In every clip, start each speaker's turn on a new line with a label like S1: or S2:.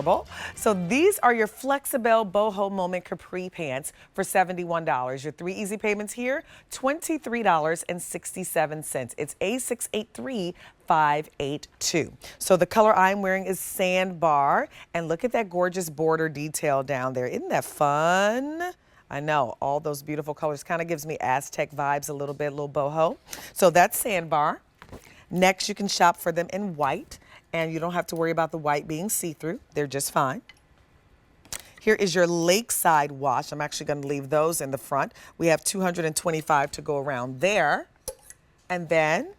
S1: adorable. So these are your Flexibelle Boho Moment Capri pants for $71. Your 3 easy payments here, $23.67. It's A683582. So the color I'm wearing is Sandbar, and look at that gorgeous border detail down there. Isn't that fun? I know, all those beautiful colors. Kind of gives me Aztec vibes a little bit, a little boho. So that's Sandbar. Next, you can shop for them in white, and you don't have to worry about the white being see-through. They're just fine. Here is your Lakeside wash. I'm actually going to leave those in the front. We have 225 to go around there. And then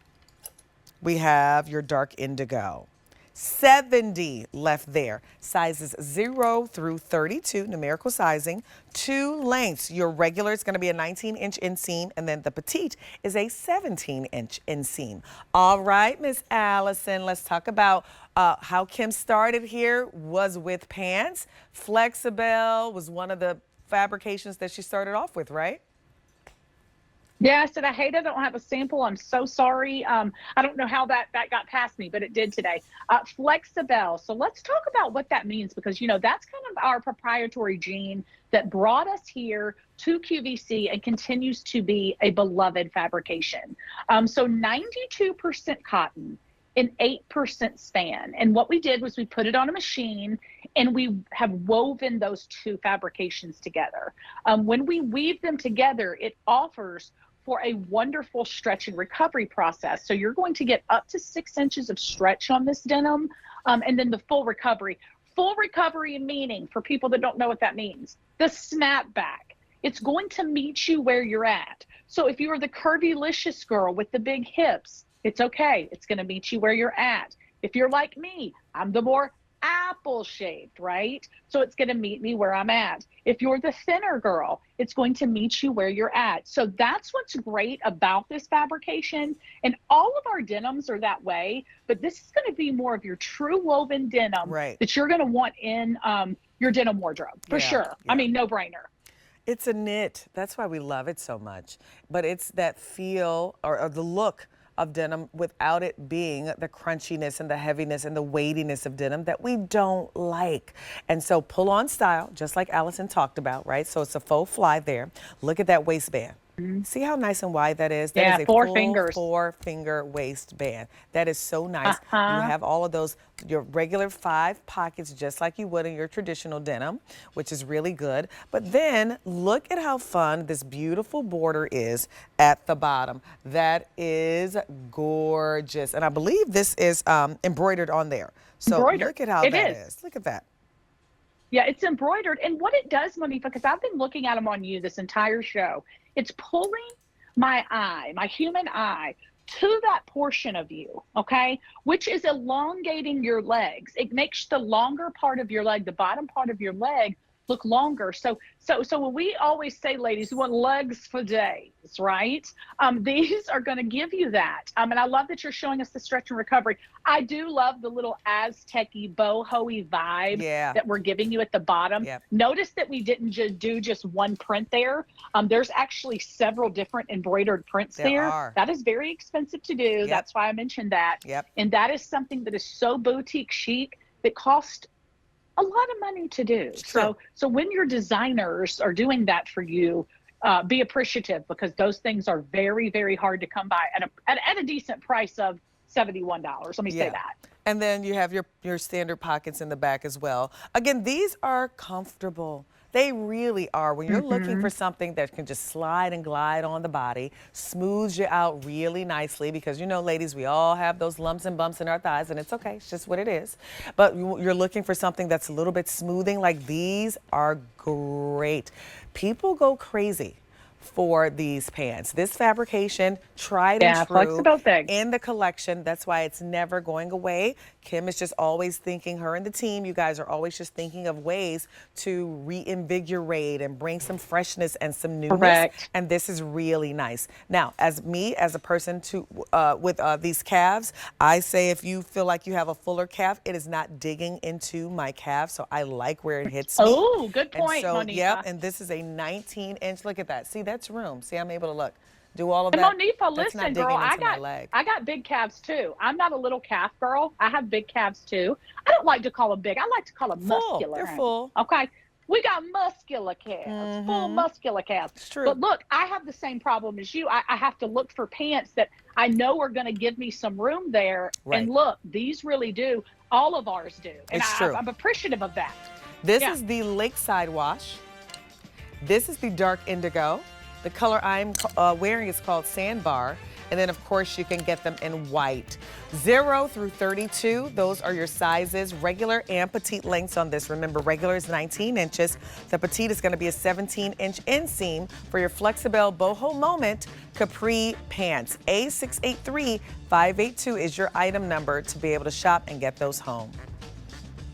S1: we have your dark indigo. 70 left there. Sizes 0 through 32, numerical sizing. 2 lengths. Your regular is going to be a 19-inch inseam, and then the petite is a 17-inch inseam. All right, Miss Allison, let's talk about how Kim started here was with pants. Flexibelle was one of the fabrications that she started off with, right?
S2: Yeah, I said I hate it. I don't have a sample. I'm so sorry. I don't know how that got past me, but it did today. Flexibelle. So let's talk about what that means, because, you know, that's kind of our proprietary gene that brought us here to QVC and continues to be a beloved fabrication. So 92% cotton and 8% span. And what we did was we put it on a machine and we have woven those two fabrications together. When we weave them together, it offers for a wonderful stretch and recovery process. So you're going to get up to 6 inches of stretch on this denim, and then the full recovery. Full recovery meaning, for people that don't know what that means, the snapback. It's going to meet you where you're at. So if you're the curvy-licious girl with the big hips, it's okay. It's going to meet you where you're at. If you're like me, I'm the more apple-shaped, right? So it's going to meet me where I'm at. If you're the thinner girl, it's going to meet you where you're at. So that's what's great about this fabrication. And all of our denims are that way, but this is going to be more of your true woven denim that you're going to want in your denim wardrobe, for sure. I mean, no brainer.
S1: It's a knit. That's why we love it so much. But it's that feel or the look of denim without it being the crunchiness and the heaviness and the weightiness of denim that we don't like. And so pull on style, just like Allison talked about, right? So it's a faux fly there. Look at that waistband. See how nice and wide that is? That is a full 4-finger waistband. That is so nice. You have all of those, your regular 5 pockets, just like you would in your traditional denim, which is really good. But then look at how fun this beautiful border is at the bottom. That is gorgeous. And I believe this is embroidered on there. So look at how that is. Look at that.
S2: Yeah, it's embroidered. And what it does, Monifa, because I've been looking at them on you this entire show, it's pulling my eye, my human eye, to that portion of you, okay, which is elongating your legs. It makes the longer part of your leg, the bottom part of your leg, look longer. So when we always say, ladies, we want legs for days, right? These are going to give you that. And I love that you're showing us the stretch and recovery. I do love the little Aztec-y, boho-y vibe that we're giving you at the bottom. Notice that we didn't do just one print there. There's actually several different embroidered prints there. That is very expensive to do. That's why I mentioned that. And that is something that is so boutique chic that costs a lot of money to do. So when your designers are doing that for you, be appreciative, because those things are very, very hard to come by at a decent price of $71. Let me say that.
S1: And then you have your standard pockets in the back as well. Again, these are comfortable. They really are. When you're looking for something that can just slide and glide on the body, smooths you out really nicely, because, you know, ladies, we all have those lumps and bumps in our thighs, and it's okay. It's just what it is. But you're looking for something that's a little bit smoothing. Like, these are great. People go crazy for these pants. This fabrication, tried and true in the collection. That's why it's never going away. Kim is just always thinking, her and the team, you guys are always just thinking of ways to reinvigorate and bring some freshness and some newness. And this is really nice. Now, as a person with these calves, I say if you feel like you have a fuller calf, it is not digging into my calf. So I like where it hits me.
S2: Oh, good point,
S1: and so,
S2: Monifa.
S1: and this is a 19-inch. Look at that. See, that's room. See, I'm able to look do all of
S2: And
S1: that.
S2: Monifa,
S1: That's not
S2: listen,
S1: digging
S2: girl,
S1: into my leg.
S2: I got big calves too. I'm not a little calf girl. I have big calves too. I don't like to call them big. I like to call them
S1: Full.
S2: muscular.
S1: They're
S2: Honey.
S1: full.
S2: Okay. We got muscular calves, full muscular calves.
S1: It's true.
S2: But look, I have the same problem as you. I have to look for pants that I know are going to give me some room there.
S1: Right.
S2: And look, these really do. All of ours do. And
S1: It's true.
S2: I'm appreciative of that.
S1: This is the Lakeside wash. This is the dark indigo. The color I'm wearing is called Sandbar. And then, of course, you can get them in white. 0 through 32, those are your sizes, regular and petite lengths on this. Remember, regular is 19 inches. The petite is going to be a 17-inch inseam for your Flexibelle Boho Moment Capri pants. A683-582 is your item number to be able to shop and get those home.